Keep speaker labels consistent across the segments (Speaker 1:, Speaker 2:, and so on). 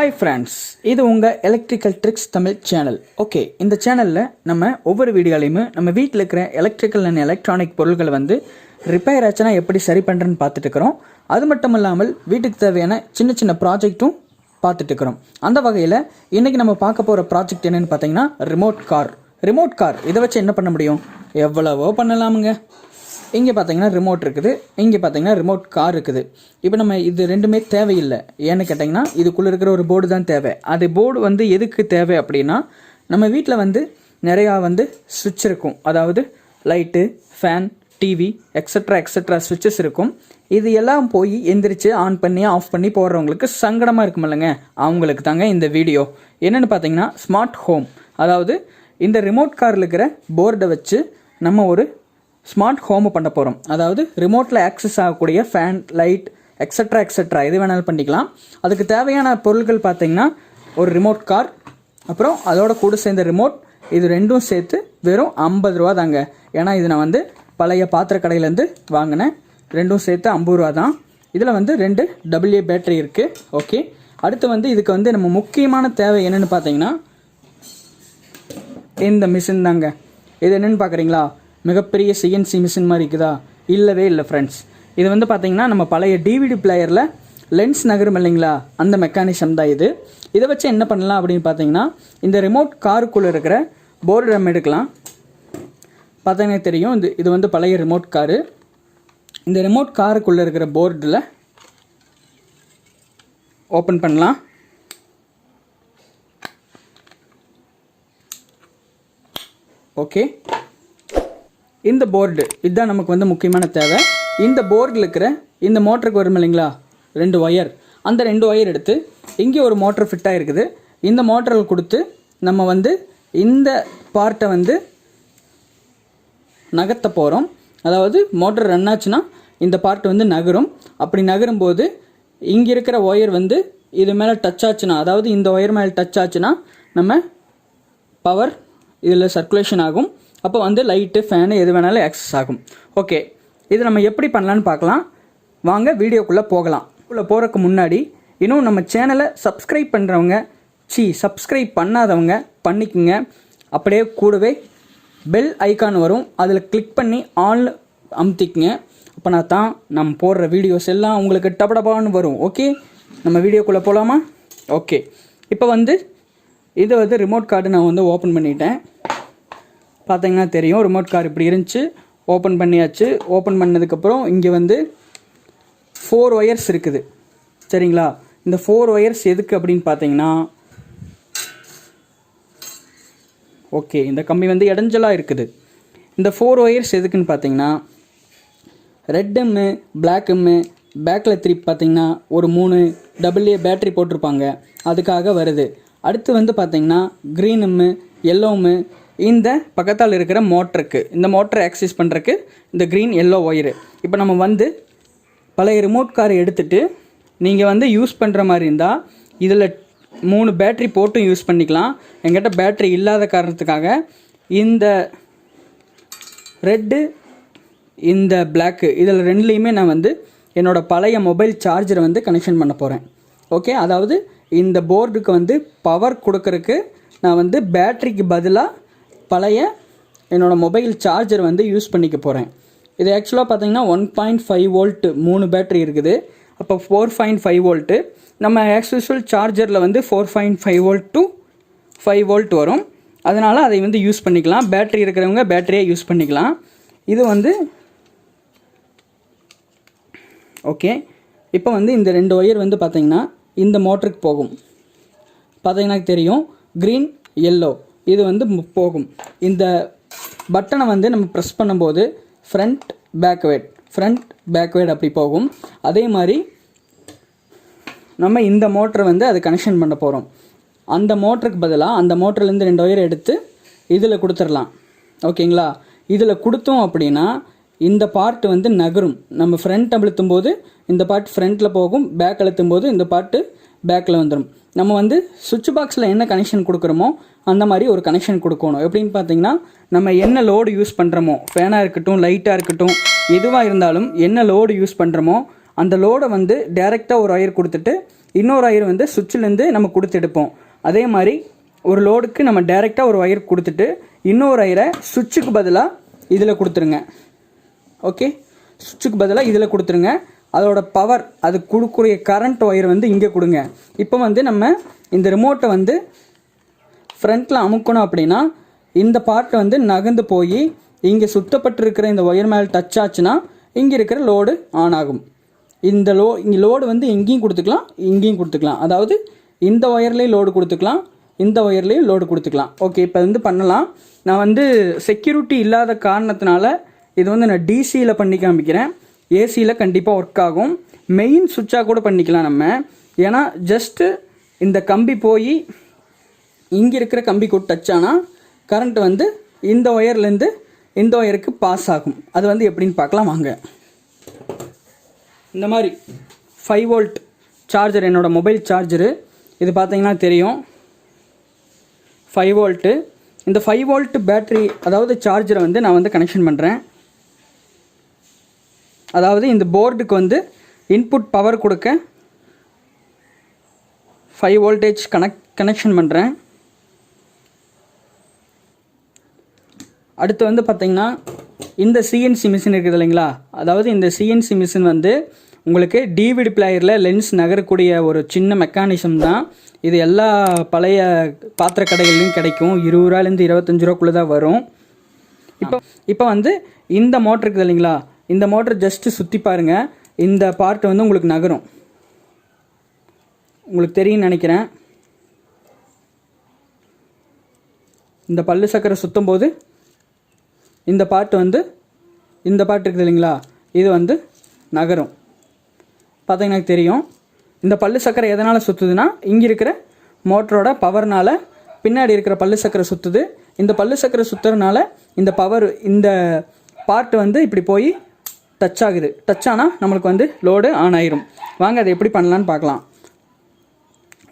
Speaker 1: Hi friends, இது உங்கள் electrical tricks Tamil channel. Okay, இந்த சேனலில் நம்ம ஒவ்வொரு வீடியோலையுமே நம்ம வீட்டில் இருக்கிற எலக்ட்ரிக்கல் அண்ட் எலக்ட்ரானிக் பொருட்களை வந்து ரிப்பேர் ஆச்சுன்னா எப்படி சரி பண்ணுறேன்னு பார்த்துட்டு இருக்கிறோம். அது மட்டும் இல்லாமல் வீட்டுக்கு தேவையான சின்ன சின்ன ப்ராஜெக்ட்டும் பார்த்துட்டு இருக்கிறோம். அந்த வகையில் இன்றைக்கி நம்ம பார்க்க போகிற ப்ராஜெக்ட் என்னென்னு பார்த்தீங்கன்னா ரிமோட் கார். இதை வச்சு என்ன பண்ண முடியும்? எவ்வளவோ பண்ணலாமுங்க. இங்கே பார்த்தீங்கன்னா ரிமோட் இருக்குது, இங்கே பார்த்தீங்கன்னா ரிமோட் கார் இருக்குது. இப்போ நம்ம இது ரெண்டுமே தேவையில்லை. ஏன்னு கேட்டிங்கன்னா இதுக்குள்ளே இருக்கிற ஒரு போர்டு தான் தேவை. அது போர்டு வந்து எதுக்கு தேவை அப்படின்னா, நம்ம வீட்டில் வந்து நிறையா வந்து சுவிட்ச் இருக்கும். அதாவது லைட்டு, ஃபேன், டிவி எக்ஸட்ரா சுவிட்சஸ் இருக்கும். இது எல்லாம் போய் எந்திரிச்சு ஆன் பண்ணி ஆஃப் பண்ணி போடுறவங்களுக்கு சங்கடமாக இருக்கும் இல்லைங்க, அவங்களுக்கு தாங்க இந்த வீடியோ. என்னென்னு பார்த்தீங்கன்னா ஸ்மார்ட் ஹோம், அதாவது இந்த ரிமோட் காரில் இருக்கிற போர்டை வச்சு நம்ம ஒரு ஸ்மார்ட் ஹோமை பண்ண போகிறோம். அதாவது ரிமோட்டில் ஆக்சஸ் ஆகக்கூடிய ஃபேன், லைட் எக்ஸட்ரா எது வேணாலும் பண்ணிக்கலாம். அதுக்கு தேவையான பொருட்கள் பார்த்திங்கன்னா ஒரு ரிமோட் கார், அப்புறம் அதோட கூட சேர்ந்த ரிமோட், இது ரெண்டும் சேர்த்து வெறும் 50 ரூபா தாங்க. ஏன்னா இது நான் வந்து பழைய பாத்திர கடையிலேருந்து வாங்கினேன். ரெண்டும் சேர்த்து 50 ரூபா தான். இதில் வந்து 2 AA பேட்டரி இருக்குது. ஓகே, அடுத்து வந்து இதுக்கு வந்து நம்ம முக்கியமான தேவை என்னென்னு பார்த்தீங்கன்னா இந்த மிஷின் தாங்க. இது என்னென்னு பார்க்குறீங்களா? மிகப்பெரிய CNC மிஷின் மாதிரி இருக்குதா? இல்லவே இல்லை ஃப்ரெண்ட்ஸ். இது வந்து பார்த்திங்கன்னா நம்ம பழைய DVD பிளேயரில் லென்ஸ் நகரும் இல்லைங்களா, அந்த மெக்கானிசம் தான் இது. இதை வச்சு என்ன பண்ணலாம் அப்படின்னு பார்த்தீங்கன்னா, இந்த ரிமோட் காருக்குள்ளே இருக்கிற போர்டு நம்ம எடுக்கலாம். பார்த்தீங்கன்னா தெரியும், இது வந்து பழைய ரிமோட் காரு. இந்த ரிமோட் காருக்குள்ளே இருக்கிற போர்டில் ஓப்பன் பண்ணலாம். ஓகே, இந்த போர்டு இதுதான் நமக்கு வந்து முக்கியமான தேவை. இந்த போர்டில் இருக்கிற இந்த மோட்டருக்கு வரும் இல்லைங்களா 2 ஒயர், அந்த 2 ஒயர் எடுத்து இங்கே ஒரு மோட்டர் ஃபிட்டாக இருக்குது. இந்த மோட்டரில் கொடுத்து நம்ம வந்து இந்த பார்ட்டை வந்து நகர்த்த போகிறோம். அதாவது மோட்டர் ரன் ஆச்சுன்னா இந்த பார்ட் வந்து நகரும். அப்படி நகரும்போது இங்கே இருக்கிற ஒயர் வந்து இது மேலே டச் ஆச்சுன்னா, அதாவது இந்த ஒயர் மேலே டச் ஆச்சுன்னா நம்ம பவர் இதில் சர்க்குலேஷன் ஆகும். அப்போ வந்து லைட்டு, ஃபேனு எது வேணாலும் ஆக்சஸ் ஆகும். ஓகே, இது நம்ம எப்படி பண்ணலான்னு பார்க்கலாம். வாங்க வீடியோக்குள்ளே போகலாம். உள்ளே போகிறதுக்கு முன்னாடி இன்னும் நம்ம சேனலை சப்ஸ்கிரைப் பண்ணுறவங்க, சப்ஸ்கிரைப் பண்ணாதவங்க பண்ணிக்கோங்க. அப்படியே கூடவே பெல் ஐக்கான் வரும், அதில் கிளிக் பண்ணி ஆல் அமுத்திக்குங்க. அப்போனா தான் நம்ம போடுற வீடியோஸ் எல்லாம் உங்களுக்கு டபடபான்னு வரும். ஓகே, நம்ம வீடியோக்குள்ளே போகலாமா? ஓகே, இப்போ வந்து இது வந்து ரிமோட் கார்டு நான் வந்து ஓப்பன் பண்ணிட்டேன். பார்த்தீங்கன்னா தெரியும், ரிமோட் கார் இப்படி இருந்துச்சு. ஓப்பன் பண்ணியாச்சு. ஓப்பன் பண்ணதுக்கப்புறம் இங்கே வந்து 4 ஒயர்ஸ் இருக்குது. சரிங்களா? இந்த 4 ஒயர்ஸ் எதுக்கு அப்படின்னு பார்த்தீங்கன்னா, ஓகே, இந்த கம்பி வந்து இடைஞ்சலாக இருக்குது. இந்த 4 ஒயர்ஸ் எதுக்குன்னு பார்த்தீங்கன்னா, ரெட் எம்மு, பிளாக் எம்மு, பேக்கில் திருப்பி பார்த்தீங்கன்னா ஒரு 3 AA பேட்டரி போட்டிருப்பாங்க, அதுக்காக வருது. அடுத்து வந்து பார்த்தீங்கன்னா க்ரீன் எம்மு, எல்லோ எம்மு, இந்த பக்கத்தால் இருக்கிற மோட்டருக்கு, இந்த மோட்டரை ஆக்சஸ் பண்ணுறக்கு இந்த க்ரீன் எல்லோ ஒயரு. இப்போ நம்ம வந்து பழைய ரிமோட் காரை எடுத்துகிட்டு நீங்கள் வந்து யூஸ் பண்ணுற மாதிரி இருந்தால் இதில் 3 பேட்ரி போட்டு யூஸ் பண்ணிக்கலாம். என்கிட்ட பேட்ரி இல்லாத காரணத்துக்காக இந்த ரெட்டு, இந்த பிளாக்கு, இதில் 2லேயுமே நான் வந்து என்னோடய பழைய மொபைல் சார்ஜரை வந்து கனெக்ஷன் பண்ண போகிறேன். ஓகே, அதாவது இந்த போர்டுக்கு வந்து பவர் கொடுக்கறக்கு நான் வந்து பேட்ரிக்கு பதிலாக பழைய என்னோடய மொபைல் சார்ஜர் வந்து யூஸ் பண்ணிக்க போகிறேன். இது ஆக்சுவலாக பார்த்தீங்கன்னா 1.5 வோல்ட்டு 3 பேட்ரி இருக்குது. அப்போ 4.5 வோல்ட்டு. நம்ம ஆக்சுவல் சார்ஜரில் வந்து 4.5 வோல்ட் டு 5 வோல்ட் வரும். அதனால் அதை வந்து யூஸ் பண்ணிக்கலாம். பேட்ரி இருக்கிறவங்க பேட்டரியை யூஸ் பண்ணிக்கலாம். இது வந்து ஓகே. இப்போ வந்து இந்த 2 ஒயர் வந்து பார்த்திங்கன்னா இந்த மோட்டருக்கு போகும். பார்த்தீங்கன்னா தெரியும், க்ரீன், எல்லோ, இது வந்து போகும். இந்த பட்டனை வந்து நம்ம ப்ரெஸ் பண்ணும்போது ஃப்ரண்ட் பேக்வேர்ட் அப்படி போகும். அதே மாதிரி நம்ம இந்த மோட்டரை வந்து அது கனெக்ஷன் பண்ண போகிறோம். அந்த மோட்டருக்கு பதிலாக அந்த மோட்டர்லேருந்து 2 ஒயர் எடுத்து இதில் கொடுத்துடலாம். ஓகேங்களா? இதில் கொடுத்தோம் அப்படின்னா இந்த பார்ட் வந்து நகரும். நம்ம ஃப்ரண்ட் அழுத்தும் போது இந்த பார்ட் ஃப்ரண்ட்டில் போகும், பேக் அழுத்தும் போது இந்த பார்ட்டு பேக்கில் வந்துடும். நம்ம வந்து சுவிட்ச் பாக்ஸில் என்ன கனெக்ஷன் கொடுக்குறோமோ அந்த மாதிரி ஒரு கனெக்ஷன் கொடுக்கணும். எப்படின்னு பார்த்தீங்கன்னா, நம்ம என்ன லோடு யூஸ் பண்ணுறோமோ, ஃபேனாக இருக்கட்டும், லைட்டாக இருக்கட்டும், எதுவாக இருந்தாலும் என்ன லோடு யூஸ் பண்ணுறோமோ அந்த லோடை வந்து டைரெக்டாக ஒரு ஒயர் கொடுத்துட்டு இன்னொரு ஒயர் வந்து சுவிட்சிலேருந்து நம்ம கொடுத்து எடுப்போம். அதே மாதிரி ஒரு லோடுக்கு நம்ம டைரெக்டாக ஒரு ஒயர் கொடுத்துட்டு இன்னொரு ஒயரை சுவிட்சுக்கு பதிலாக இதில் கொடுத்துருங்க. ஓகே, சுவிட்சுக்கு பதிலாக இதில் கொடுத்துருங்க. அதோட பவர் அது கொடுக்குற கரண்ட் ஒயர் வந்து இங்கே கொடுங்க. இப்போ வந்து நம்ம இந்த ரிமோட்டை வந்து ஃப்ரண்ட்டில் அமுக்கணும் அப்படின்னா இந்த பார்ட்டை வந்து நகர்ந்து போய் இங்கே சுத்தப்பட்டிருக்கிற இந்த ஒயர் மேலே டச் ஆச்சுன்னா இங்கே இருக்கிற லோடு ஆன் ஆகும். இந்த இங்கே லோடு வந்து இங்கேயும் கொடுத்துக்கலாம், இங்கேயும் கொடுத்துக்கலாம். அதாவது இந்த ஒயர்லேயும் லோடு கொடுத்துக்கலாம், இந்த ஒயர்லேயும் லோடு கொடுத்துக்கலாம். ஓகே, இப்போ வந்து பண்ணலாம். நான் வந்து செக்யூரிட்டி இல்லாத காரணத்தினால இது வந்து நான் டிசியில் பண்ணி காமிக்கிறேன். ஏசியில் கண்டிப்பாக ஒர்க் ஆகும். மெயின் சுவிட்சாக கூட பண்ணிக்கலாம் நம்ம. ஏன்னா ஜஸ்ட்டு இந்த கம்பி போய் இங்கே இருக்கிற கம்பி கூட டச் ஆனால் கரண்ட் வந்து இந்த ஒயர்லேருந்து இந்த ஒயருக்கு பாஸ் ஆகும். அது வந்து எப்படின்னு பார்க்கலாம் வாங்க. இந்த மாதிரி 5 வோல்ட் சார்ஜர், என்னோடய மொபைல் சார்ஜரு, இது பார்த்தீங்கன்னா தெரியும் 5 வோல்ட்டு. இந்த 5 வோல்ட் பேட்ரி அதாவது சார்ஜரை வந்து நான் வந்து கனெக்ஷன் பண்ணுறேன். அதாவது இந்த போர்டுக்கு வந்து இன்புட் பவர் கொடுக்க 5 வோல்டேஜ் கனெக்ஷன் பண்ணுறேன். அடுத்து வந்து பார்த்திங்கன்னா இந்த சிஎன்சி மிஷின் இருக்குது இல்லைங்களா, அதாவது இந்த சிஎன்சி மிஷின் வந்து உங்களுக்கு டிவிடி பிளேயரில் லென்ஸ் நகரக்கூடிய ஒரு சின்ன மெக்கானிசம் தான். இது எல்லா பழைய பாத்திர கடைகள்லையும் கிடைக்கும். 20 ரூபாயிலேருந்து 25 ரூபாக்குள்ளே தான் வரும். இப்போ வந்து இந்த மோட்டர் இருக்குது இல்லைங்களா, இந்த மோட்டர் ஜஸ்ட்டு சுற்றி பாருங்கள். இந்த பார்ட் வந்து உங்களுக்கு நகரும், உங்களுக்கு தெரியும்னு நினைக்கிறேன். இந்த பல்லு சக்கரை சுற்றும் போது இந்த பார்ட் வந்து இந்த பார்ட் இருக்குது இல்லைங்களா, இது வந்து நகரும். பார்த்தீங்கன்னா தெரியும். இந்த பல்லு சக்கரை எதனால் சுற்றுதுன்னா இங்கே இருக்கிற மோட்டரோட பவர்னால் பின்னாடி இருக்கிற பல்லு சக்கரை சுற்றுது. இந்த பல்லு சக்கரை சுற்றுறதுனால இந்த பவர் இந்த பார்ட் வந்து இப்படி போய் டச் ஆகுது. டச் ஆனால் நம்மளுக்கு வந்து லோடு ஆன் ஆயிரும். வாங்க அதை எப்படி பண்ணலான்னு பார்க்கலாம்.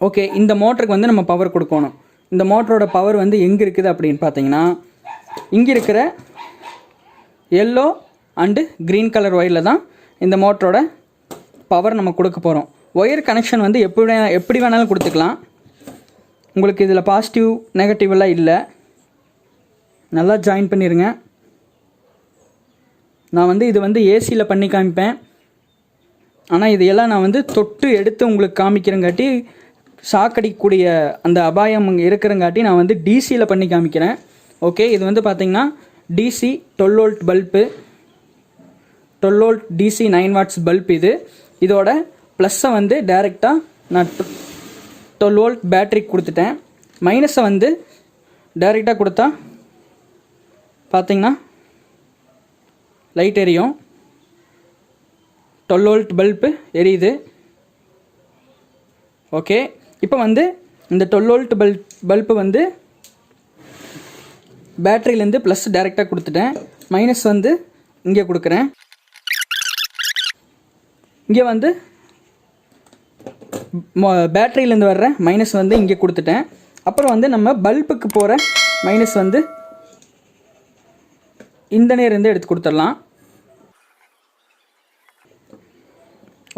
Speaker 1: ஓகே, இந்த மோட்டருக்கு வந்து நம்ம பவர் கொடுக்கணும். இந்த மோட்டரோட பவர் வந்து எங்கே இருக்குது அப்படின்னு பார்த்தீங்கன்னா இங்கே இருக்கிற எல்லோ அண்டு க்ரீன் கலர் ஒயரில் தான் இந்த மோட்டரோட பவர் நம்ம கொடுக்க போகிறோம். ஒயர் கனெக்ஷன் வந்து எப்படி வேணாலும் கொடுத்துக்கலாம். உங்களுக்கு இதில் பாசிட்டிவ் நெகட்டிவ் எல்லாம் இல்லை. நல்லா ஜாயின் பண்ணிடுங்க. நான் வந்து இது வந்து ஏசியில் பண்ணி காமிப்பேன். ஆனால் இதையெல்லாம் நான் வந்து தொட்டு எடுத்து உங்களுக்கு காமிக்கிறங்காட்டி ஷாக்கடிக்கக்கூடிய அந்த அபாயம் இருக்கிறங்காட்டி நான் வந்து டிசியில் பண்ணி காமிக்கிறேன். ஓகே, இது வந்து பார்த்திங்கன்னா DC 12 volt bulb, 12 volt DC 9 watts bulb. இதோட ப்ளஸ்ஸை வந்து டைரெக்டாக நான் 12 வோல்ட் பேட்டரிக்கு கொடுத்துட்டேன். மைனஸை வந்து டைரெக்டாக கொடுத்தா பார்த்திங்கன்னா லைட் எரியும். 12 வோல்ட் பல்பு எரியுது. ஓகே, இப்போ வந்து இந்த 12 வோல்ட் பல்பு வந்து பேட்டரியிலேருந்து ப்ளஸ் டைரெக்டாக கொடுத்துட்டேன். மைனஸ் வந்து இங்கே கொடுக்குறேன். இங்கே வந்து பேட்டரியிலேருந்து வர்ற மைனஸ் வந்து இங்கே கொடுத்துட்டேன். அப்புறம் வந்து நம்ம பல்புக்கு போகிற மைனஸ் வந்து இந்த நேரம் எடுத்து கொடுத்துடலாம்.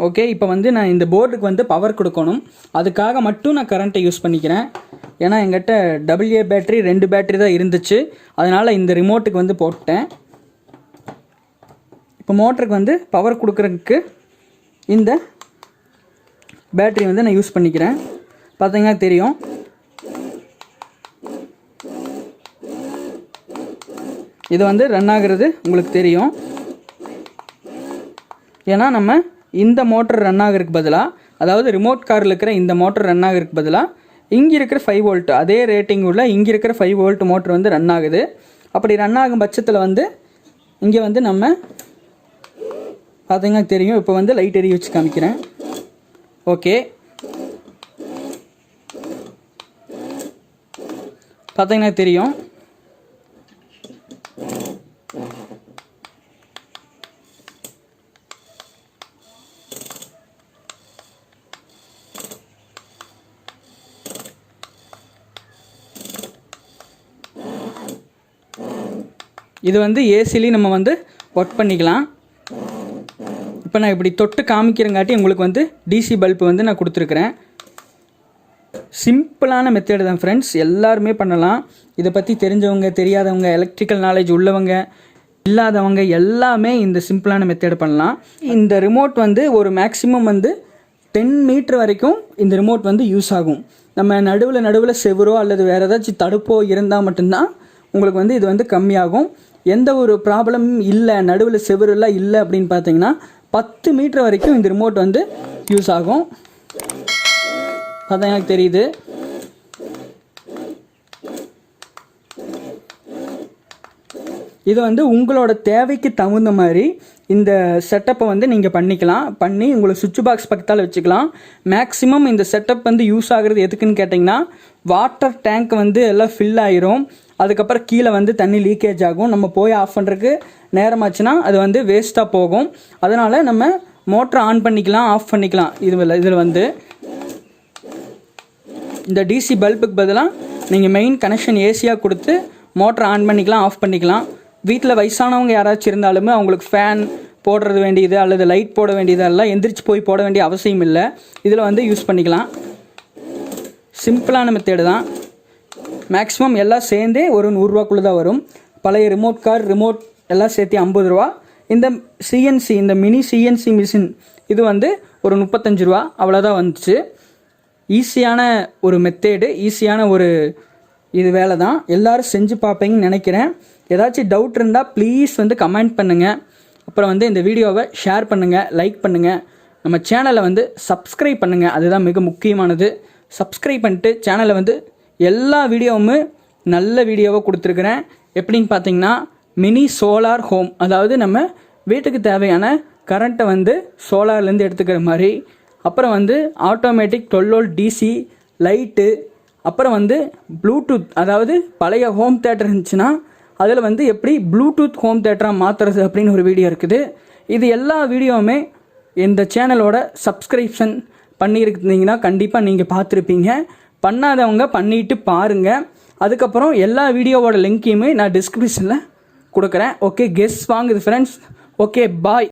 Speaker 1: ஓகே, இப்போ வந்து நான் இந்த போர்டுக்கு வந்து பவர் கொடுக்கணும். அதுக்காக மட்டும் நான் கரண்ட்டை யூஸ் பண்ணிக்கிறேன். ஏன்னா எங்கிட்ட AA பேட்டரி 2 பேட்டரி தான் இருந்துச்சு. அதனால் இந்த ரிமோட்டுக்கு வந்து போட்டேன். இப்போ மோட்டருக்கு வந்து பவர் கொடுக்குறதுக்கு இந்த பேட்டரி வந்து நான் யூஸ் பண்ணிக்கிறேன். பார்த்தீங்கன்னா தெரியும். இது வந்து ரன் ஆகிறது உங்களுக்கு தெரியும். ஏன்னா நம்ம இந்த மோட்டர் ரன் ஆகிறதுக்கு பதிலாக, அதாவது ரிமோட் காரில் இருக்கிற இந்த மோட்டர் ரன் ஆகிறதுக்கு பதிலாக இங்கே இருக்கிற 5 வோல்ட் அதே ரேட்டிங் உள்ள இங்கே இருக்கிற 5 வோல்ட் மோட்டர் வந்து ரன் ஆகுது. அப்படி ரன் ஆகும் பட்சத்தில் வந்து இங்கே வந்து நம்ம பார்த்தீங்கன்னா தெரியும். இப்போ வந்து லைட் எரிய வச்சு காமிக்கிறேன். ஓகே, பார்த்தீங்கன்னா தெரியும். இது வந்து ஏசிலையும் நம்ம வந்து ஒர்க் பண்ணிக்கலாம். இப்போ இப்போ நான் இப்படி தொட்டு காமிக்கிறங்காட்டி உங்களுக்கு வந்து டிசி பல்ப் வந்து நான் கொடுத்துருக்குறேன். சிம்பிளான மெத்தேடு தான் ஃப்ரெண்ட்ஸ், எல்லாருமே பண்ணலாம். இதை பற்றி தெரிஞ்சவங்க தெரியாதவங்க எலக்ட்ரிக்கல் நாலேஜ் உள்ளவங்க இல்லாதவங்க எல்லாமே இந்த சிம்பிளான மெத்தேடு பண்ணலாம். இந்த ரிமோட் வந்து ஒரு மேக்ஸிமம் வந்து 10 மீட்டர் வரைக்கும் இந்த ரிமோட் வந்து யூஸ் ஆகும். நம்ம நடுவில் செவரோ அல்லது வேறு ஏதாச்சும் தடுப்போ இருந்தால் மட்டும்தான் உங்களுக்கு வந்து இது வந்து கம்மியாகும். எந்த ஒரு ப்ராப்ளமும் இல்லை, நடுவில் செவரெல்லாம் இல்லை அப்படின்னு பார்த்தீங்கன்னா 10 மீட்டர் வரைக்கும் இந்த ரிமோட் வந்து யூஸ் ஆகும். அதான் எனக்கு தெரியுது. இது வந்து உங்களோட தேவைக்கு தகுந்த மாதிரி இந்த செட்டப்பை வந்து நீங்கள் பண்ணி உங்களுக்கு சுவிட்ச் பாக்ஸ் பக்கத்தால் வச்சுக்கலாம். மேக்ஸிமம் இந்த செட்டப் வந்து யூஸ் ஆகுறது எதுக்குன்னு கேட்டிங்கன்னா, வாட்டர் டேங்க் வந்து எல்லாம் ஃபில் ஆயிரும். அதுக்கப்புறம் கீழே வந்து தண்ணி லீக்கேஜ் ஆகும். நம்ம போய் ஆஃப் பண்ணுறதுக்கு நேரமாச்சுன்னா அது வந்து வேஸ்ட்டாக போகும். அதனால் நம்ம மோட்டரை ஆன் பண்ணிக்கலாம், ஆஃப் பண்ணிக்கலாம். இதில் வந்து இந்த டிசி பல்புக்கு பதிலாக நீங்கள் மெயின் கனெக்ஷன் ஏசியாக கொடுத்து மோட்டரை ஆன் பண்ணிக்கலாம், ஆஃப் பண்ணிக்கலாம். வீட்டில் வயசானவங்க யாராச்சும் இருந்தாலுமே அவங்களுக்கு ஃபேன் போடுறது வேண்டியது அல்லது லைட் போட வேண்டியது எல்லாம் எந்திரிச்சு போய் போட வேண்டிய அவசியம் இல்லை. இதில் வந்து யூஸ் பண்ணிக்கலாம். சிம்பிளான மெத்தேடு தான். மேக்ஸிமம் எல்லாம் சேர்ந்தே ஒரு 100 ரூபாக்குள்ளே தான் வரும். பழைய ரிமோட் எல்லாம் சேர்த்து 50 ரூபா. இந்த சிஎன்சி, இந்த மினி சிஎன்சி மிஷின் இது வந்து ஒரு 35 ரூபா அவ்வளோதான் வந்துச்சு. ஈஸியான ஒரு மெத்தேடு, ஈஸியான ஒரு இது வேலை தான். எல்லோரும் செஞ்சு பார்ப்பீங்கன்னு நினைக்கிறேன். ஏதாச்சும் டவுட் இருந்தால் ப்ளீஸ் வந்து கமெண்ட் பண்ணுங்கள். அப்புறம் வந்து இந்த வீடியோவை ஷேர் பண்ணுங்கள், லைக் பண்ணுங்கள். நம்ம சேனலை வந்து சப்ஸ்கிரைப் பண்ணுங்கள், அதுதான் மிக முக்கியமானது. சப்ஸ்கிரைப் பண்ணிட்டு சேனலை வந்து எல்லா வீடியோவுமே நல்ல வீடியோவை கொடுத்துருக்குறேன். எப்படின்னு பார்த்தீங்கன்னா, மினி சோலார் ஹோம், அதாவது நம்ம வீட்டுக்கு தேவையான கரண்ட்டை வந்து சோலார்லேருந்து எடுத்துக்கிற மாதிரி. அப்புறம் வந்து ஆட்டோமேட்டிக் 12 வோல்ட் டிசி லைட்டு. அப்புறம் வந்து ப்ளூடூத், அதாவது பழைய ஹோம் தேட்டர் இருந்துச்சுன்னா அதில் வந்து எப்படி ப்ளூடூத் ஹோம் தேட்டராக மாற்றுறது அப்படின்னு ஒரு வீடியோ இருக்குது. இது எல்லா வீடியோவுமே இந்த சேனலோட சப்ஸ்கிரிப்ஷன் பண்ணியிருந்தீங்கன்னா கண்டிப்பாக நீங்கள் பார்த்துருப்பீங்க. பண்ணாதவங்க பண்ணிட்டு பாருங்கள். அதுக்கப்புறம் எல்லா வீடியோவோட லிங்க்கையுமே நான் டிஸ்கிரிப்ஷனில் கொடுக்குறேன். ஓகே, கெஸ் வாங்குது ஃப்ரெண்ட்ஸ். ஓகே, பாய்.